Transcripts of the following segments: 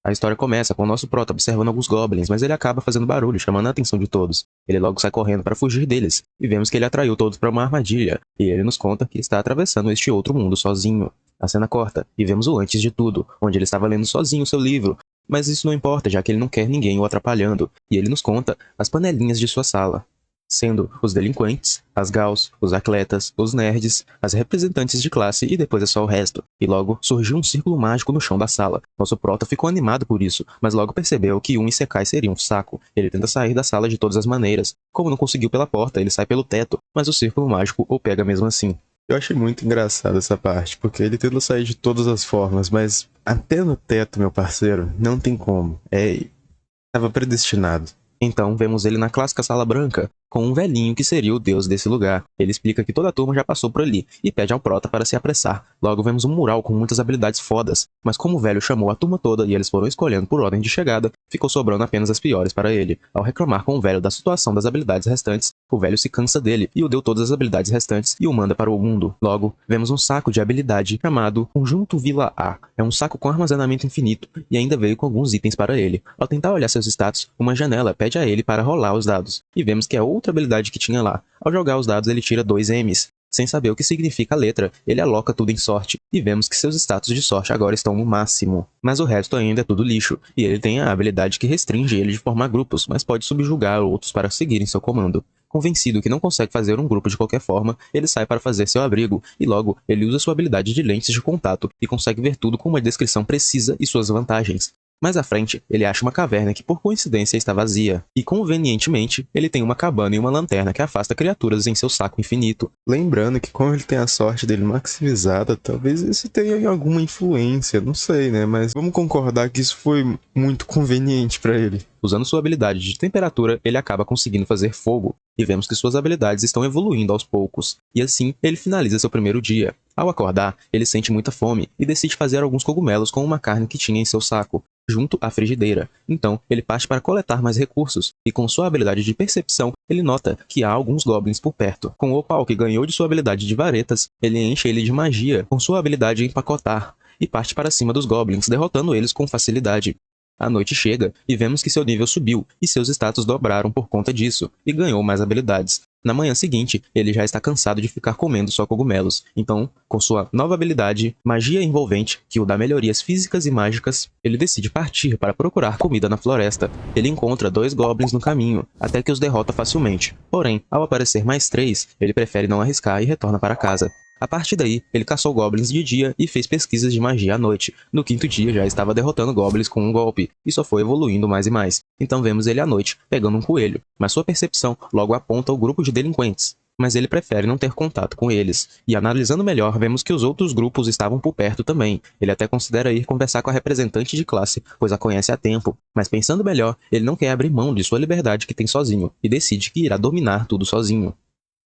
A história começa com o nosso prota observando alguns goblins, mas ele acaba fazendo barulho, chamando a atenção de todos. Ele logo sai correndo para fugir deles, e vemos que ele atraiu todos para uma armadilha, e ele nos conta que está atravessando este outro mundo sozinho. A cena corta, e vemos o antes de tudo, onde ele estava lendo sozinho seu livro, mas isso não importa, já que ele não quer ninguém o atrapalhando, e ele nos conta as panelinhas de sua sala, sendo os delinquentes, as gals, os atletas, os nerds, as representantes de classe e depois é só o resto. E logo surgiu um círculo mágico no chão da sala. Nosso prota ficou animado por isso, mas logo percebeu que um isekai seria um saco. Ele tenta sair da sala de todas as maneiras. Como não conseguiu pela porta, ele sai pelo teto, mas o círculo mágico o pega mesmo assim. Eu achei muito engraçado essa parte, porque ele tenta sair de todas as formas, mas até no teto, meu parceiro, não tem como. Tava predestinado. Então vemos ele na clássica sala branca, com um velhinho que seria o deus desse lugar. Ele explica que toda a turma já passou por ali, e pede ao prota para se apressar. Logo vemos um mural com muitas habilidades fodas, mas como o velho chamou a turma toda e eles foram escolhendo por ordem de chegada, ficou sobrando apenas as piores para ele. Ao reclamar com o velho da situação das habilidades restantes, o velho se cansa dele e o deu todas as habilidades restantes e o manda para o mundo. Logo, vemos um saco de habilidade chamado Conjunto Vila A. É um saco com armazenamento infinito, e ainda veio com alguns itens para ele. Ao tentar olhar seus status, uma janela pede a ele para rolar os dados, e vemos que é outra habilidade que tinha lá. Ao jogar os dados ele tira 2 M's. Sem saber o que significa a letra, ele aloca tudo em sorte, e vemos que seus status de sorte agora estão no máximo. Mas o resto ainda é tudo lixo, e ele tem a habilidade que restringe ele de formar grupos, mas pode subjugar outros para seguirem seu comando. Convencido que não consegue fazer um grupo de qualquer forma, ele sai para fazer seu abrigo, e logo ele usa sua habilidade de lentes de contato e consegue ver tudo com uma descrição precisa e suas vantagens. Mais à frente, ele acha uma caverna que por coincidência está vazia, e convenientemente, ele tem uma cabana e uma lanterna que afasta criaturas em seu saco infinito. Lembrando que como ele tem a sorte dele maximizada, talvez isso tenha alguma influência, não sei, né? Mas vamos concordar que isso foi muito conveniente para ele. Usando sua habilidade de temperatura, ele acaba conseguindo fazer fogo, e vemos que suas habilidades estão evoluindo aos poucos, e assim ele finaliza seu primeiro dia. Ao acordar, ele sente muita fome e decide fazer alguns cogumelos com uma carne que tinha em seu saco, junto à frigideira. Então, ele parte para coletar mais recursos, e com sua habilidade de percepção, ele nota que há alguns goblins por perto. Com o opal que ganhou de sua habilidade de varetas, ele enche ele de magia com sua habilidade de empacotar, e parte para cima dos goblins, derrotando eles com facilidade. A noite chega, e vemos que seu nível subiu, e seus status dobraram por conta disso, e ganhou mais habilidades. Na manhã seguinte, ele já está cansado de ficar comendo só cogumelos, então, com sua nova habilidade, Magia Envolvente, que o dá melhorias físicas e mágicas, ele decide partir para procurar comida na floresta. Ele encontra 2 goblins no caminho, até que os derrota facilmente. Porém, ao aparecer mais 3, ele prefere não arriscar e retorna para casa. A partir daí, ele caçou goblins de dia e fez pesquisas de magia à noite. No 5º dia já estava derrotando goblins com um golpe, e só foi evoluindo mais e mais. Então vemos ele à noite, pegando um coelho, mas sua percepção logo aponta o grupo de delinquentes. Mas ele prefere não ter contato com eles, e analisando melhor, vemos que os outros grupos estavam por perto também. Ele até considera ir conversar com a representante de classe, pois a conhece há tempo, mas pensando melhor, ele não quer abrir mão de sua liberdade que tem sozinho, e decide que irá dominar tudo sozinho.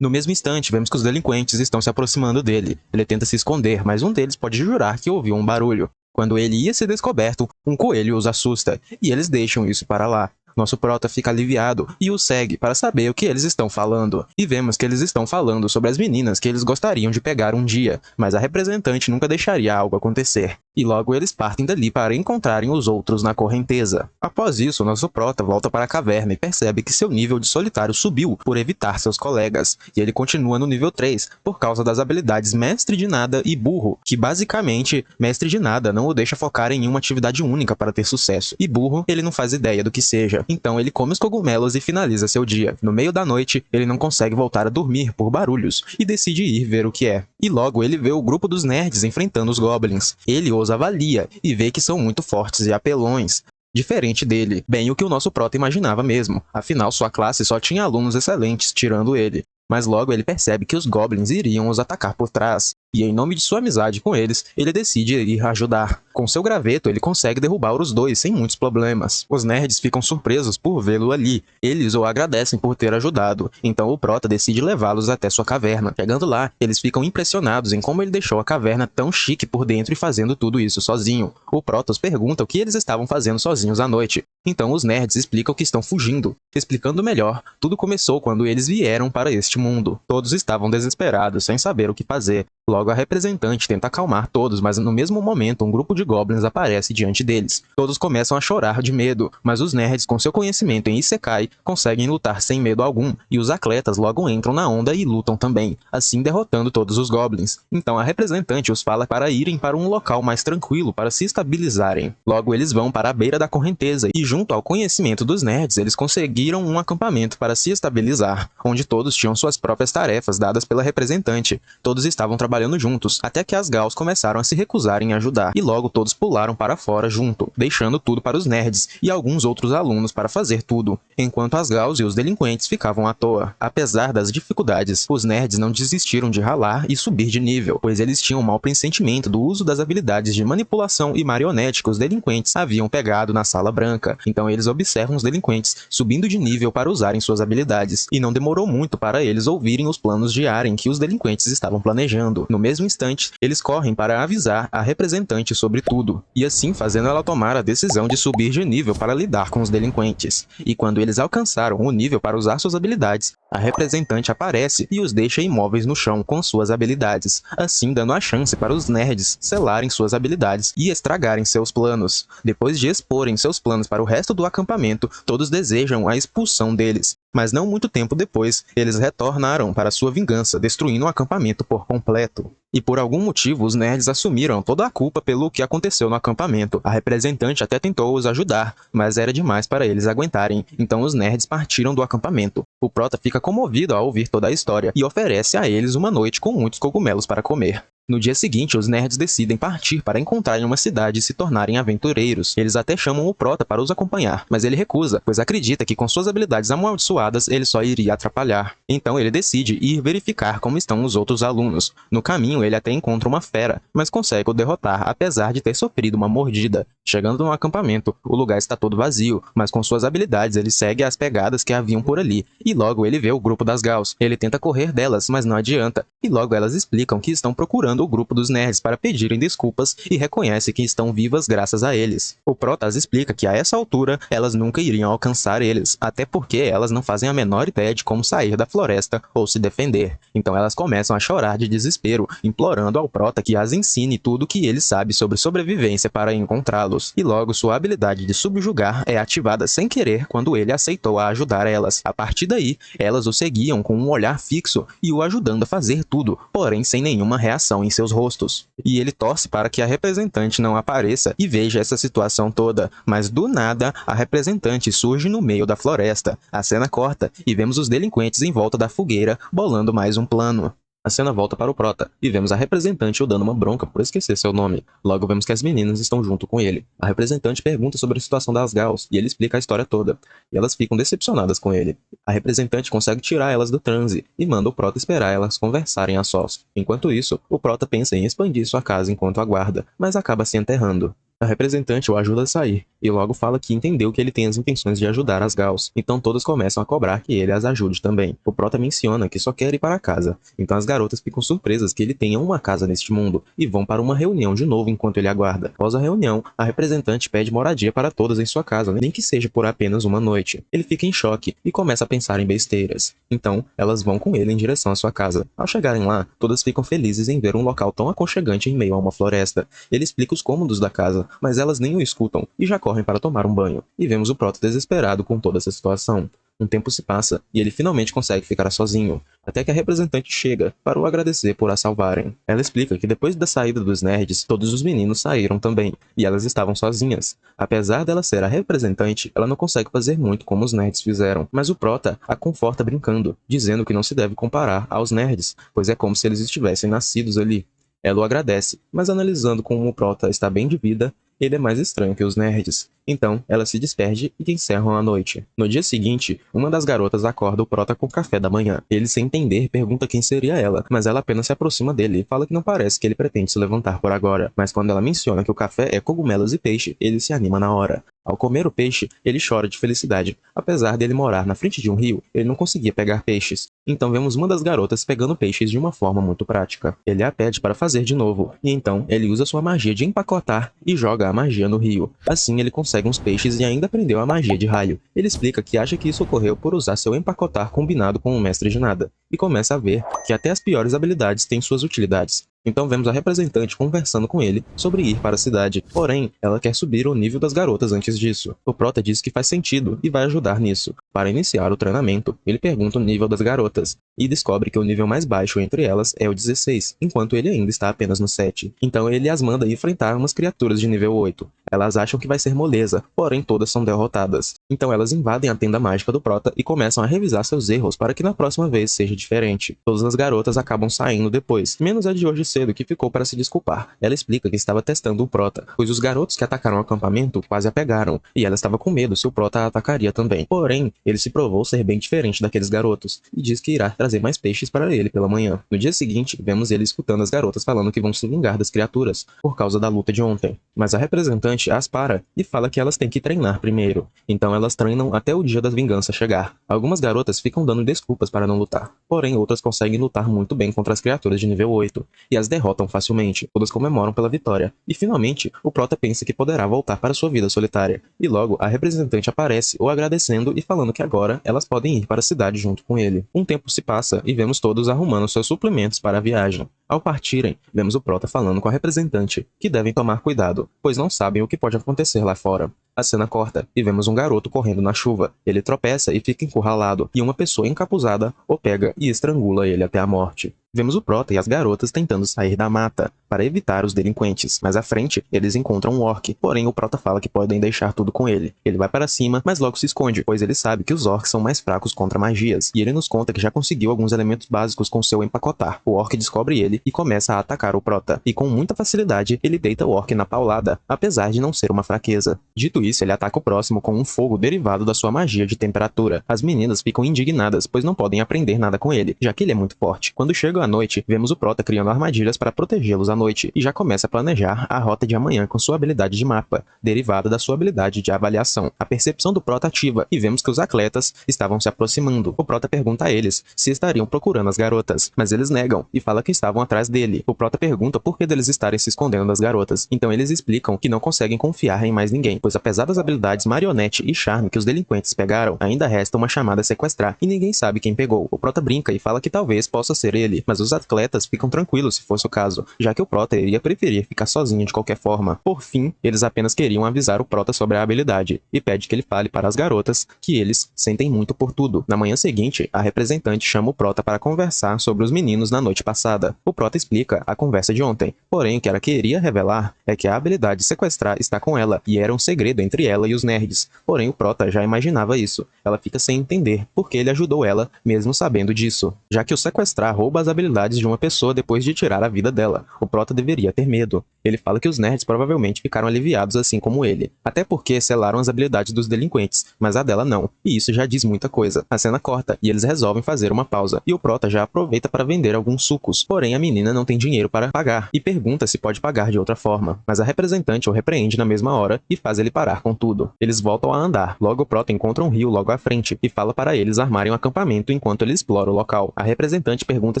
No mesmo instante, vemos que os delinquentes estão se aproximando dele. Ele tenta se esconder, mas um deles pode jurar que ouviu um barulho. Quando ele ia ser descoberto, um coelho os assusta, e eles deixam isso para lá. Nosso prota fica aliviado e o segue para saber o que eles estão falando. E vemos que eles estão falando sobre as meninas que eles gostariam de pegar um dia, mas a representante nunca deixaria algo acontecer. E logo eles partem dali para encontrarem os outros na correnteza. Após isso, nosso prota volta para a caverna e percebe que seu nível de solitário subiu por evitar seus colegas. E ele continua no nível 3, por causa das habilidades Mestre de Nada e Burro, que basicamente, Mestre de Nada não o deixa focar em uma atividade única para ter sucesso. E Burro, ele não faz ideia do que seja. Então ele come os cogumelos e finaliza seu dia. No meio da noite, ele não consegue voltar a dormir por barulhos, e decide ir ver o que é. E logo ele vê o grupo dos nerds enfrentando os goblins. Ele os avalia e vê que são muito fortes e apelões. Diferente dele, bem o que o nosso prota imaginava mesmo. Afinal, sua classe só tinha alunos excelentes, tirando ele. Mas logo ele percebe que os goblins iriam os atacar por trás. E em nome de sua amizade com eles, ele decide ir ajudar. Com seu graveto, ele consegue derrubar os dois sem muitos problemas. Os nerds ficam surpresos por vê-lo ali. Eles o agradecem por ter ajudado. Então o prota decide levá-los até sua caverna. Chegando lá, eles ficam impressionados em como ele deixou a caverna tão chique por dentro e fazendo tudo isso sozinho. O prota os pergunta o que eles estavam fazendo sozinhos à noite. Então os nerds explicam que estão fugindo. Explicando melhor, tudo começou quando eles vieram para este mundo. Todos estavam desesperados, sem saber o que fazer. Logo, a representante tenta acalmar todos, mas no mesmo momento um grupo de goblins aparece diante deles. Todos começam a chorar de medo, mas os nerds, com seu conhecimento em Isekai, conseguem lutar sem medo algum, e os atletas logo entram na onda e lutam também, assim derrotando todos os goblins. Então a representante os fala para irem para um local mais tranquilo para se estabilizarem. Logo eles vão para a beira da correnteza, e junto ao conhecimento dos nerds, eles conseguiram um acampamento para se estabilizar, onde todos tinham suas próprias tarefas dadas pela representante. Todos estavam trabalhando juntos, até que as Gals começaram a se recusarem a ajudar, e logo todos pularam para fora junto, deixando tudo para os nerds e alguns outros alunos para fazer tudo, enquanto as Gals e os delinquentes ficavam à toa. Apesar das dificuldades, os nerds não desistiram de ralar e subir de nível, pois eles tinham um mau pressentimento do uso das habilidades de manipulação e marionete que os delinquentes haviam pegado na Sala Branca. Então eles observam os delinquentes subindo de nível para usarem suas habilidades, e não demorou muito para eles ouvirem os planos de Aren que os delinquentes estavam planejando. No mesmo instante, eles correm para avisar a representante sobre tudo, e assim fazendo ela tomar a decisão de subir de nível para lidar com os delinquentes. E quando eles alcançaram o nível para usar suas habilidades, a representante aparece e os deixa imóveis no chão com suas habilidades, assim dando a chance para os nerds selarem suas habilidades e estragarem seus planos. Depois de exporem seus planos para o resto do acampamento, todos desejam a expulsão deles. Mas não muito tempo depois, eles retornaram para sua vingança, destruindo o acampamento por completo. E por algum motivo, os nerds assumiram toda a culpa pelo que aconteceu no acampamento. A representante até tentou os ajudar, mas era demais para eles aguentarem, então os nerds partiram do acampamento. O Prota fica comovido ao ouvir toda a história e oferece a eles uma noite com muitos cogumelos para comer. No dia seguinte, os nerds decidem partir para encontrarem uma cidade e se tornarem aventureiros. Eles até chamam o Prota para os acompanhar, mas ele recusa, pois acredita que com suas habilidades amaldiçoadas ele só iria atrapalhar. Então ele decide ir verificar como estão os outros alunos. No caminho, ele até encontra uma fera, mas consegue o derrotar apesar de ter sofrido uma mordida. Chegando no acampamento, o lugar está todo vazio, mas com suas habilidades ele segue as pegadas que haviam por ali, e logo ele vê o grupo das Gals. Ele tenta correr delas, mas não adianta, e logo elas explicam que estão procurando o grupo dos nerds para pedirem desculpas e reconhece que estão vivas graças a eles. O Prota as explica que a essa altura elas nunca iriam alcançar eles, até porque elas não fazem a menor ideia de como sair da floresta ou se defender. Então elas começam a chorar de desespero, implorando ao Prota que as ensine tudo que ele sabe sobre sobrevivência para encontrá-los. E logo sua habilidade de subjugar é ativada sem querer quando ele aceitou a ajudar elas. A partir daí, elas o seguiam com um olhar fixo e o ajudando a fazer tudo, porém sem nenhuma reação em seus rostos. E ele torce para que a representante não apareça e veja essa situação toda, mas do nada a representante surge no meio da floresta. A cena corta e vemos os delinquentes em volta da fogueira bolando mais um plano. A cena volta para o Prota, e vemos a representante o dando uma bronca por esquecer seu nome. Logo vemos que as meninas estão junto com ele. A representante pergunta sobre a situação das Gals, e ele explica a história toda. E elas ficam decepcionadas com ele. A representante consegue tirar elas do transe, e manda o Prota esperar elas conversarem a sós. Enquanto isso, o Prota pensa em expandir sua casa enquanto aguarda, mas acaba se enterrando. A representante o ajuda a sair, e logo fala que entendeu que ele tem as intenções de ajudar as Gals, então todas começam a cobrar que ele as ajude também. O Prota menciona que só quer ir para casa, então as garotas ficam surpresas que ele tenha uma casa neste mundo, e vão para uma reunião de novo enquanto ele aguarda. Após a reunião, a representante pede moradia para todas em sua casa, nem que seja por apenas uma noite. Ele fica em choque, e começa a pensar em besteiras. Então, elas vão com ele em direção à sua casa. Ao chegarem lá, todas ficam felizes em ver um local tão aconchegante em meio a uma floresta. Ele explica os cômodos da casa, mas elas nem o escutam e já correm para tomar um banho. E vemos o Prota desesperado com toda essa situação. Um tempo se passa e ele finalmente consegue ficar sozinho, até que a representante chega para o agradecer por a salvarem. Ela explica que depois da saída dos nerds, todos os meninos saíram também, e elas estavam sozinhas. Apesar dela ser a representante, ela não consegue fazer muito como os nerds fizeram, mas o Prota a conforta brincando, dizendo que não se deve comparar aos nerds, pois é como se eles estivessem nascidos ali. Ela o agradece, mas analisando como o Prota está bem de vida, ele é mais estranho que os nerds. Então, ela se despede e encerram a noite. No dia seguinte, uma das garotas acorda o Prota com o café da manhã. Ele, sem entender, pergunta quem seria ela, mas ela apenas se aproxima dele e fala que não parece que ele pretende se levantar por agora. Mas quando ela menciona que o café é cogumelos e peixe, ele se anima na hora. Ao comer o peixe, ele chora de felicidade. Apesar dele morar na frente de um rio, ele não conseguia pegar peixes. Então vemos uma das garotas pegando peixes de uma forma muito prática. Ele a pede para fazer de novo, e então ele usa sua magia de empacotar e joga a magia no rio. Assim ele consegue uns peixes e ainda aprendeu a magia de raio. Ele explica que acha que isso ocorreu por usar seu empacotar combinado com o mestre de nada, e começa a ver que até as piores habilidades têm suas utilidades. Então vemos a representante conversando com ele sobre ir para a cidade, porém, ela quer subir o nível das garotas antes disso. O Prota diz que faz sentido e vai ajudar nisso. Para iniciar o treinamento, ele pergunta o nível das garotas, e descobre que o nível mais baixo entre elas é o 16, enquanto ele ainda está apenas no 7. Então ele as manda enfrentar umas criaturas de nível 8. Elas acham que vai ser moleza, porém todas são derrotadas. Então elas invadem a tenda mágica do Prota e começam a revisar seus erros para que na próxima vez seja diferente. Todas as garotas acabam saindo depois, menos a de hoje cedo que ficou para se desculpar. Ela explica que estava testando o Prota, pois os garotos que atacaram o acampamento quase a pegaram, e ela estava com medo se o Prota a atacaria também. Porém, ele se provou ser bem diferente daqueles garotos, e diz que irá trazer mais peixes para ele pela manhã. No dia seguinte, vemos ele escutando as garotas falando que vão se vingar das criaturas, por causa da luta de ontem. Mas a representante as para e fala que elas têm que treinar primeiro. Então elas treinam até o dia da vingança chegar. Algumas garotas ficam dando desculpas para não lutar, porém outras conseguem lutar muito bem contra as criaturas de nível 8, e as derrotam facilmente. Todas comemoram pela vitória. E finalmente, o Prota pensa que poderá voltar para sua vida solitária. E logo, a representante aparece o agradecendo e falando que agora elas podem ir para a cidade junto com ele. Um tempo se passa e vemos todos arrumando seus suplementos para a viagem. Ao partirem, vemos o Prota falando com a representante que devem tomar cuidado, pois não sabem o que pode acontecer lá fora. A cena corta e vemos um garoto correndo na chuva. Ele tropeça e fica encurralado, e uma pessoa encapuzada o pega e estrangula ele até a morte. Vemos o Prota e as garotas tentando sair da mata para evitar os delinquentes. Mais à frente, eles encontram um orc, porém o Prota fala que podem deixar tudo com ele. Ele vai para cima, mas logo se esconde, pois ele sabe que os orcs são mais fracos contra magias, e ele nos conta que já conseguiu alguns elementos básicos com seu empacotar. O orc descobre ele e começa a atacar o Prota, e com muita facilidade ele deita o orc na paulada, apesar de não ser uma fraqueza. Dito isso, ele ataca o próximo com um fogo derivado da sua magia de temperatura. As meninas ficam indignadas, pois não podem aprender nada com ele, já que ele é muito forte. Quando chega à noite, vemos o Prota criando armadilhas para protegê-los à noite, e já começa a planejar a rota de amanhã com sua habilidade de mapa, derivada da sua habilidade de avaliação. A percepção do Prota ativa, e vemos que os atletas estavam se aproximando. O Prota pergunta a eles se estariam procurando as garotas, mas eles negam, e fala que estavam atrás dele. O Prota pergunta por que deles estarem se escondendo das garotas, então eles explicam que não conseguem confiar em mais ninguém, pois apesar das habilidades marionete e charme que os delinquentes pegaram, ainda resta uma chamada a sequestrar, e ninguém sabe quem pegou. O Prota brinca e fala que talvez possa ser ele, mas os atletas ficam tranquilos se fosse o caso, já que o Prota iria preferir ficar sozinho de qualquer forma. Por fim, eles apenas queriam avisar o Prota sobre a habilidade, e pede que ele fale para as garotas que eles sentem muito por tudo. Na manhã seguinte, a representante chama o Prota para conversar sobre os meninos na noite passada. O Prota explica a conversa de ontem, porém o que ela queria revelar é que a habilidade de sequestrar está com ela, e era um segredo entre ela e os nerds. Porém o Prota já imaginava isso. Ela fica sem entender porque ele ajudou ela, mesmo sabendo disso, já que o sequestrar rouba as habilidades de uma pessoa depois de tirar a vida dela. O Prota deveria ter medo. Ele fala que os nerds provavelmente ficaram aliviados assim como ele, até porque selaram as habilidades dos delinquentes, mas a dela não, e isso já diz muita coisa. A cena corta e eles resolvem fazer uma pausa, e o Prota já aproveita para vender alguns sucos, porém a menina não tem dinheiro para pagar, e pergunta se pode pagar de outra forma, mas a representante o repreende na mesma hora e faz ele parar com tudo. Eles voltam a andar, logo o Prota encontra um rio logo à frente, e fala para eles armarem um acampamento enquanto ele explora o local. A representante pergunta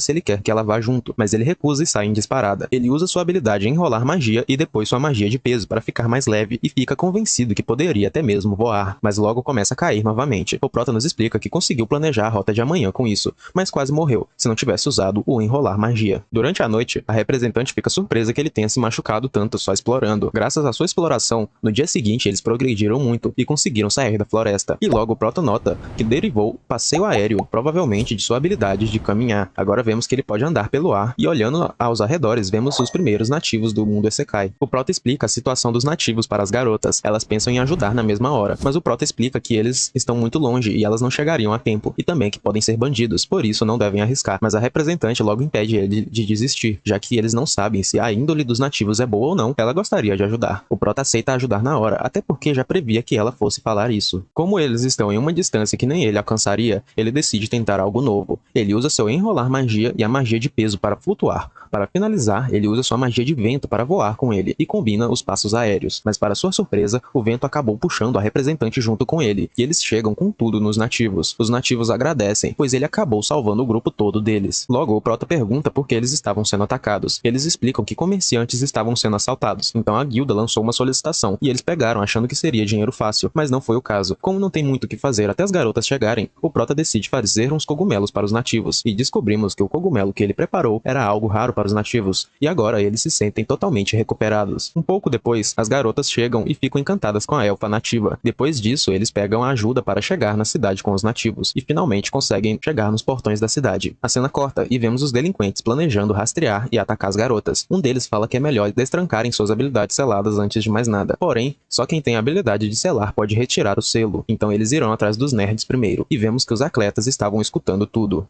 se ele quer que ela vá junto, mas ele recusa e sai em disparada. Ele usa sua habilidade em enrolar magia e depois sua magia de peso para ficar mais leve e fica convencido que poderia até mesmo voar, mas logo começa a cair novamente. O Prota nos explica que conseguiu planejar a rota de amanhã com isso, mas quase morreu se não tivesse usado o enrolar magia. Durante a noite, a representante fica surpresa que ele tenha se machucado tanto só explorando. Graças à sua exploração, no dia seguinte eles progrediram muito e conseguiram sair da floresta. E logo o Prota nota que derivou passeio aéreo, provavelmente de sua habilidade de caminhar. Agora vemos que ele pode andar pelo ar, e olhando aos arredores vemos os primeiros nativos do mundo Isekai. O Prota explica a situação dos nativos para as garotas. Elas pensam em ajudar na mesma hora, mas o Prota explica que eles estão muito longe e elas não chegariam a tempo, e também que podem ser bandidos, por isso não devem arriscar. Mas a representante logo impede ele de desistir, já que eles não sabem se a índole dos nativos é boa ou não. Ela gostaria de ajudar. O Prota aceita ajudar na hora, até porque já previa que ela fosse falar isso. Como eles estão em uma distância que nem ele alcançaria, ele decide tentar algo novo. Ele usa seu enrolar magia e a magia de peso para flutuar. Para finalizar, ele usa sua magia de vento para voar com ele e combina os passos aéreos. Mas para sua surpresa, o vento acabou puxando a representante junto com ele, e eles chegam com tudo nos nativos. Os nativos agradecem, pois ele acabou salvando o grupo todo deles. Logo, o Prota pergunta por que eles estavam sendo atacados. Eles explicam que comerciantes estavam sendo assaltados, então a guilda lançou uma solicitação, e eles pegaram as achando que seria dinheiro fácil, mas não foi o caso. Como não tem muito o que fazer até as garotas chegarem, o Prota decide fazer uns cogumelos para os nativos, e descobrimos que o cogumelo que ele preparou era algo raro para os nativos, e agora eles se sentem totalmente recuperados. Um pouco depois, as garotas chegam e ficam encantadas com a elfa nativa. Depois disso, eles pegam a ajuda para chegar na cidade com os nativos, e finalmente conseguem chegar nos portões da cidade. A cena corta e vemos os delinquentes planejando rastrear e atacar as garotas. Um deles fala que é melhor destrancarem suas habilidades seladas antes de mais nada. Porém, só quem tem a habilidade de selar pode retirar o selo, então eles irão atrás dos nerds primeiro, e vemos que os atletas estavam escutando tudo.